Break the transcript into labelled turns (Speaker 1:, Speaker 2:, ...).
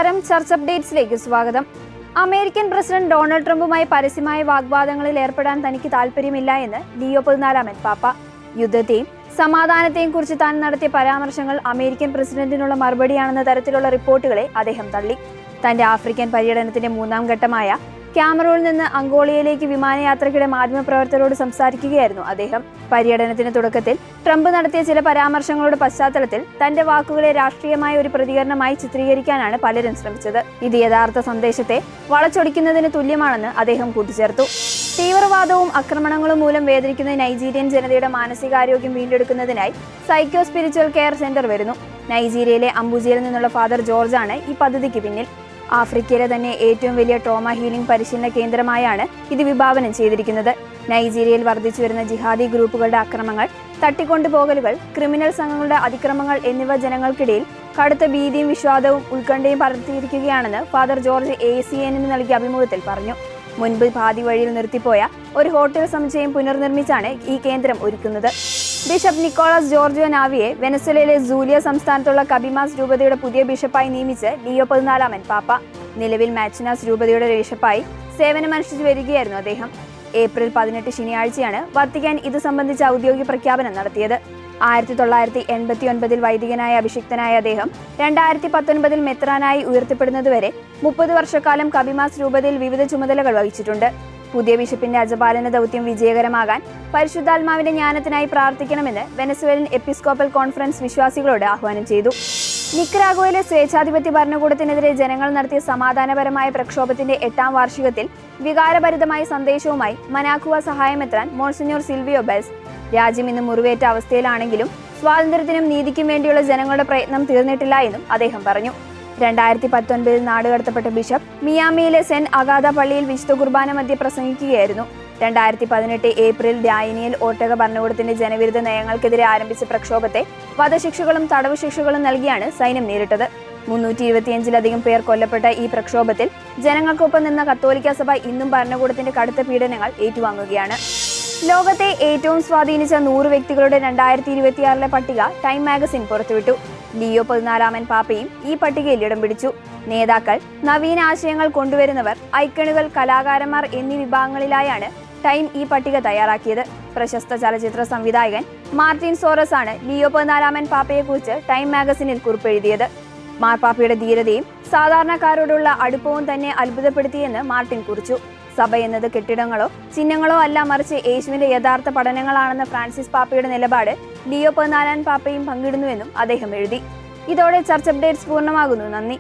Speaker 1: നമസ്കാരം, ചർച്ച അപ്ഡേറ്റ്സിലേക്ക് സ്വാഗതം. അമേരിക്കൻ പ്രസിഡന്റ് ഡൊണാൾഡ് ട്രംപുമായി പരസ്യമായ വാഗ്വാദങ്ങളിൽ ഏർപ്പെടാൻ തനിക്ക് താല്പര്യമില്ല എന്ന് ലിയോ 14 പാപ്പ. യുദ്ധത്തെയും സമാധാനത്തെയും കുറിച്ച് താൻ നടത്തിയ പരാമർശങ്ങൾ അമേരിക്കൻ പ്രസിഡന്റിനുള്ള മറുപടിയാണെന്ന തരത്തിലുള്ള റിപ്പോർട്ടുകളെ അദ്ദേഹം തള്ളി. തന്റെ ആഫ്രിക്കൻ പര്യടനത്തിന്റെ 3ാം ഘട്ടമായ ക്യാമറൂണിൽ നിന്ന് അങ്കോളയിലേക്ക് വിമാനയാത്രയ്ക്കിടെ മാധ്യമപ്രവർത്തകരോട് സംസാരിക്കുകയായിരുന്നു അദ്ദേഹം. പര്യടനത്തിന് തുടക്കത്തിൽ ട്രംപ് നടത്തിയ ചില പരാമർശങ്ങളുടെ പശ്ചാത്തലത്തിൽ തന്റെ വാക്കുകളെ രാഷ്ട്രീയമായ ഒരു പ്രതികരണമായി ചിത്രീകരിക്കാനാണ് പലരും ശ്രമിച്ചത്. ഇത് യഥാർത്ഥ സന്ദേശത്തെ വളച്ചൊടിക്കുന്നതിന് തുല്യമാണെന്ന് അദ്ദേഹം കൂട്ടിച്ചേർത്തു. തീവ്രവാദവും ആക്രമണങ്ങളും മൂലം വേദനിക്കുന്ന നൈജീരിയൻ ജനതയുടെ മാനസികാരോഗ്യം വീണ്ടെടുക്കുന്നതിനായി സൈക്കോ സ്പിരിച്വൽ കെയർ സെന്റർ വരുന്നു. നൈജീരിയയിലെ അംബുജയിൽ നിന്നുള്ള ഫാദർ ജോർജാണ് ഈ പദ്ധതിക്ക് പിന്നിൽ. ആഫ്രിക്കയിലെ തന്നെ ഏറ്റവും വലിയ ട്രോമ ഹീലിംഗ് പരിശീലന കേന്ദ്രമായാണ് ഇത് വിഭാവനം ചെയ്തിരിക്കുന്നത്. നൈജീരിയയിൽ വർദ്ധിച്ചു വരുന്ന ജിഹാദി ഗ്രൂപ്പുകളുടെ അക്രമങ്ങൾ, തട്ടിക്കൊണ്ടുപോകലുകൾ, ക്രിമിനൽ സംഘങ്ങളുടെ അതിക്രമങ്ങൾ എന്നിവ ജനങ്ങൾക്കിടയിൽ കടുത്ത ഭീതിയും വിഷാദവും ഉത്കണ്ഠയും പരത്തിയിരിക്കുകയാണെന്ന് ഫാദർ ജോർജ് ACN നൽകിയ അഭിമുഖത്തിൽ പറഞ്ഞു. മുൻപ് പാതി വഴിയിൽ നിർത്തിപ്പോയ ഒരു ഹോട്ടൽ സമുച്ചയം പുനർനിർമ്മിച്ചാണ് ഈ കേന്ദ്രം ഒരുക്കുന്നത്. ബിഷപ്പ് നിക്കോളാസ് ജോർജിയോ നാവിയെ വെനസ്വേലയിലെ സൂലിയ സംസ്ഥാനത്തുള്ള കബിമാസ് രൂപതയുടെ പുതിയ ബിഷപ്പായി നിയമിച്ച് ലിയോ 14 പാപ്പ. നിലവിൽ മാച്ചിനാസ് രൂപതയുടെ ബിഷപ്പായി സേവനമനുഷ്ഠിച്ചു വരികയായിരുന്നു അദ്ദേഹം. ഏപ്രിൽ 18 ശനിയാഴ്ചയാണ് വത്തിക്കാൻ ഇത് സംബന്ധിച്ച ഔദ്യോഗിക പ്രഖ്യാപനം നടത്തിയത്. 1989 വൈദികനായ അഭിഷിക്തനായ അദ്ദേഹം 2019 മെത്രാനായി ഉയർത്തപ്പെടുന്നതുവരെ 30 വർഷക്കാലം കബിമാസ് രൂപതയിൽ വിവിധ ചുമതലകൾ വഹിച്ചിട്ടുണ്ട്. പുതിയ ബിഷപ്പിന്റെ അജപാലന ദൗത്യം വിജയകരമാകാൻ പരിശുദ്ധാത്മാവിന്റെ ജ്ഞാനത്തിനായി പ്രാർത്ഥിക്കണമെന്ന് വെനസ്വേലൻ എപ്പിസ്കോപ്പൽ കോൺഫറൻസ് വിശ്വാസികളോട് ആഹ്വാനം ചെയ്തു. നിക്കരാഗോയിലെ സ്വേച്ഛാധിപത്യ ഭരണകൂടത്തിനെതിരെ ജനങ്ങൾ നടത്തിയ സമാധാനപരമായ പ്രക്ഷോഭത്തിന്റെ 8ാം വാർഷികത്തിൽ വികാരഭരിതമായ സന്ദേശവുമായി മനാക്കുവ സഹായമെത്രാൻ മോൺസിഞ്ഞോർ സിൽവിയോ ബെൽസ്. രാജ്യം ഇന്ന് മുറിവേറ്റ അവസ്ഥയിലാണെങ്കിലും സ്വാതന്ത്ര്യത്തിനും നീതിക്കും വേണ്ടിയുള്ള ജനങ്ങളുടെ പ്രയത്നം തീർന്നിട്ടില്ല എന്നും അദ്ദേഹം പറഞ്ഞു. 2019 നാടുകടത്തപ്പെട്ട ബിഷപ്പ് മിയാമിയിലെ സെന്റ് അഗാധ പള്ളിയിൽ വിശുദ്ധ കുർബാന മധ്യേ പ്രസംഗിക്കുകയായിരുന്നു. 2018 ഏപ്രിൽ ഡായിനിയൽ ഓർട്ടക ഭരണകൂടത്തിന്റെ ജനവിരുദ്ധ നയങ്ങൾക്കെതിരെ ആരംഭിച്ച പ്രക്ഷോഭത്തെ വധശിക്ഷകളും തടവ് ശിക്ഷകളും നൽകിയാണ് സൈന്യം നേരിട്ടത്. 325-ലധികം പേർ കൊല്ലപ്പെട്ട ഈ പ്രക്ഷോഭത്തിൽ ജനങ്ങൾക്കൊപ്പം നിന്ന കത്തോലിക്ക സഭ ഇന്നും ഭരണകൂടത്തിന്റെ കടുത്ത പീഡനങ്ങൾ ഏറ്റുവാങ്ങുകയാണ്. ലോകത്തെ ഏറ്റവും സ്വാധീനിച്ച 100 വ്യക്തികളുടെ 2026 പട്ടിക ടൈം മാഗസിൻ പുറത്തുവിട്ടു. ലിയോ 14 പാപ്പയും ഈ പട്ടികയിൽ ഇടം പിടിച്ചു. നേതാക്കൾ, നവീന ആശയങ്ങൾ കൊണ്ടുവരുന്നവർ, ഐക്കണുകൾ, കലാകാരന്മാർ എന്നീ വിഭാഗങ്ങളിലായാണ് ടൈം ഈ പട്ടിക തയ്യാറാക്കിയത്. പ്രശസ്ത ചലച്ചിത്ര സംവിധായകൻ മാർട്ടിൻ സോറസ് ആണ് ലിയോ 14 പാപ്പയെക്കുറിച്ച് ടൈം മാഗസിനിൽ കുറിപ്പെഴുതിയത്. മാർപ്പാപ്പയുടെ ധീരതയും സാധാരണക്കാരോടുള്ള അടുപ്പവും തന്നെ അത്ഭുതപ്പെടുത്തിയെന്ന് മാർട്ടിൻ കുറിച്ചു. സഭ എന്നത് കെട്ടിടങ്ങളോ ചിഹ്നങ്ങളോ അല്ല, മറിച്ച് യേശുവിന്റെ യഥാർത്ഥ പഠനങ്ങളാണെന്ന ഫ്രാൻസിസ് പാപ്പയുടെ നിലപാട് ലിയോ 14 പാപ്പയും പങ്കിടുന്നുവെന്നും അദ്ദേഹം എഴുതി. ഇതോടെ ചർച്ച അപ്ഡേറ്റ്സ് പൂർണ്ണമാകുന്നു. നന്ദി.